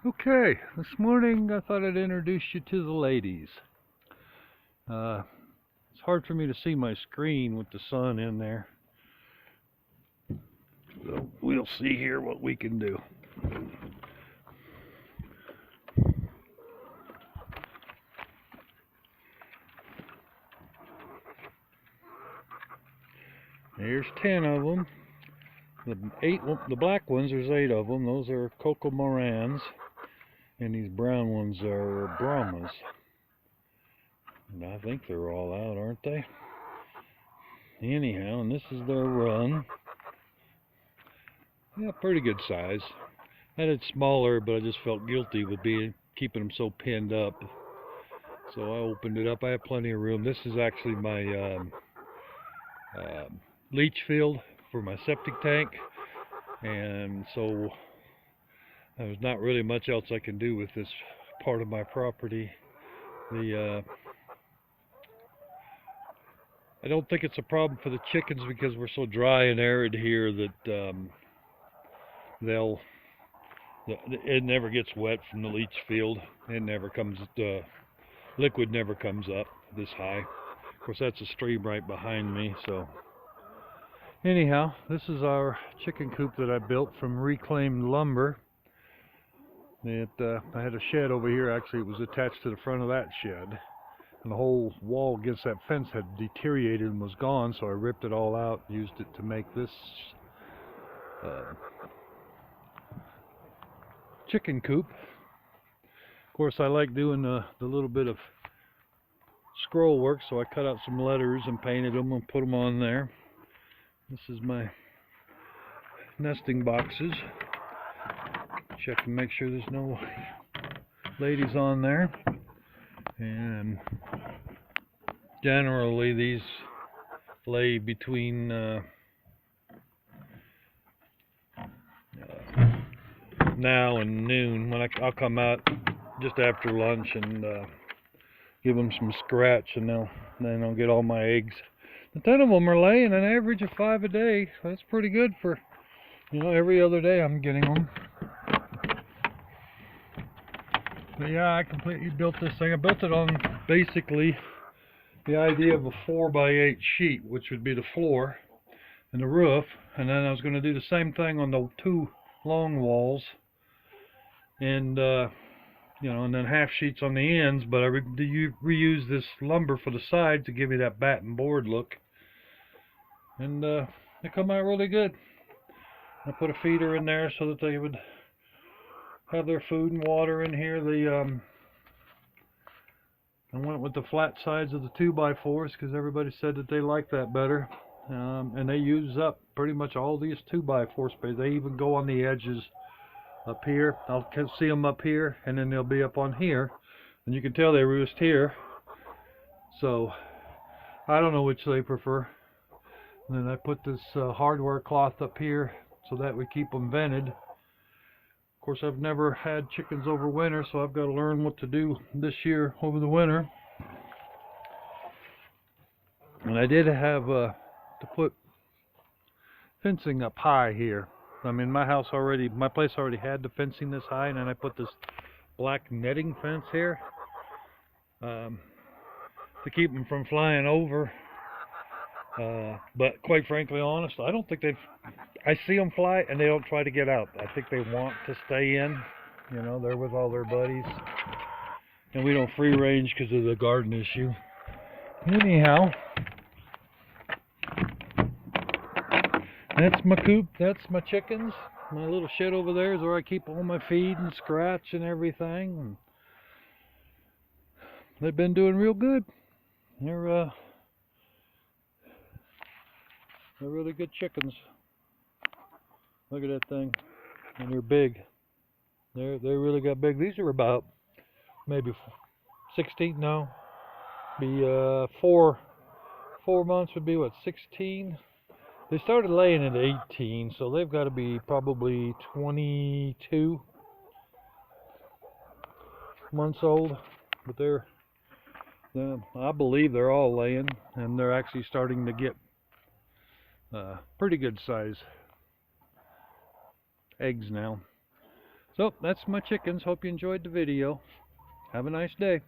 Okay, this morning I thought I'd introduce you to the ladies. It's hard for me to see my screen with the sun in there. So we'll see here what we can do. There's 10 of them. The black ones, there's 8 of them. Those are Cocoa Morans, and these brown ones are Brahmas. And I think they're all out, aren't they? Anyhow, and this is their run. Yeah, pretty good size. I had it smaller, but I just felt guilty with keeping them so pinned up. So I opened it up. I have plenty of room. This is actually my leach field for my septic tank, and so there's not really much else I can do with this part of my property. I don't think it's a problem for the chickens because we're so dry and arid here that it never gets wet from the leach field. It never comes, liquid never comes up this high. Of course, that's a stream right behind me. So anyhow, this is our chicken coop that I built from reclaimed lumber. I had a shed over here. Actually, it was attached to the front of that shed, and the whole wall against that fence had deteriorated and was gone, so I ripped it all out and used it to make this chicken coop. Of course, I like doing the little bit of scroll work, so I cut out some letters and painted them and put them on there. This is my nesting boxes. Check and make sure there's no ladies on there. And generally these lay between now and noon, when I'll come out just after lunch and give them some scratch, and then I'll get all my eggs. The 10 of them are laying an average of 5 a day. That's pretty good for, every other day I'm getting them. But yeah, I completely built this thing. I built it on basically the idea of a 4x8 sheet, which would be the floor and the roof, and then I was going to do the same thing on the 2 long walls, and and then half sheets on the ends. But I reuse this lumber for the side to give me that batten board look, and they come out really good. I put a feeder in there so that they would have their food and water in here. I went with the flat sides of the 2x4s because everybody said that they like that better, and they use up pretty much all these 2x4 space. They even go on the edges up here. I'll see them up here, and then they'll be up on here, and you can tell they roost here. So I don't know which they prefer. And then I put this hardware cloth up here so that we keep them vented. Of course, I've never had chickens over winter, so I've got to learn what to do this year over the winter. And I did have to put fencing up high here. I mean, my place already had the fencing this high, and then I put this black netting fence here to keep them from flying over. But quite frankly, honest, I don't think I see them fly and they don't try to get out. I think they want to stay in. They're with all their buddies. And we don't free range because of the garden issue. Anyhow, that's my coop. That's my chickens. My little shed over there is where I keep all my feed and scratch and everything. And they've been doing real good. They're really good chickens. Look at that thing. And they're big. They really got big. These are about maybe 16 now. Be 4 months would be what, 16? They started laying at 18, so they've got to be probably 22 months old. But I believe they're all laying, and they're actually starting to get pretty good size eggs now. So that's my chickens. Hope you enjoyed the video. Have a nice day.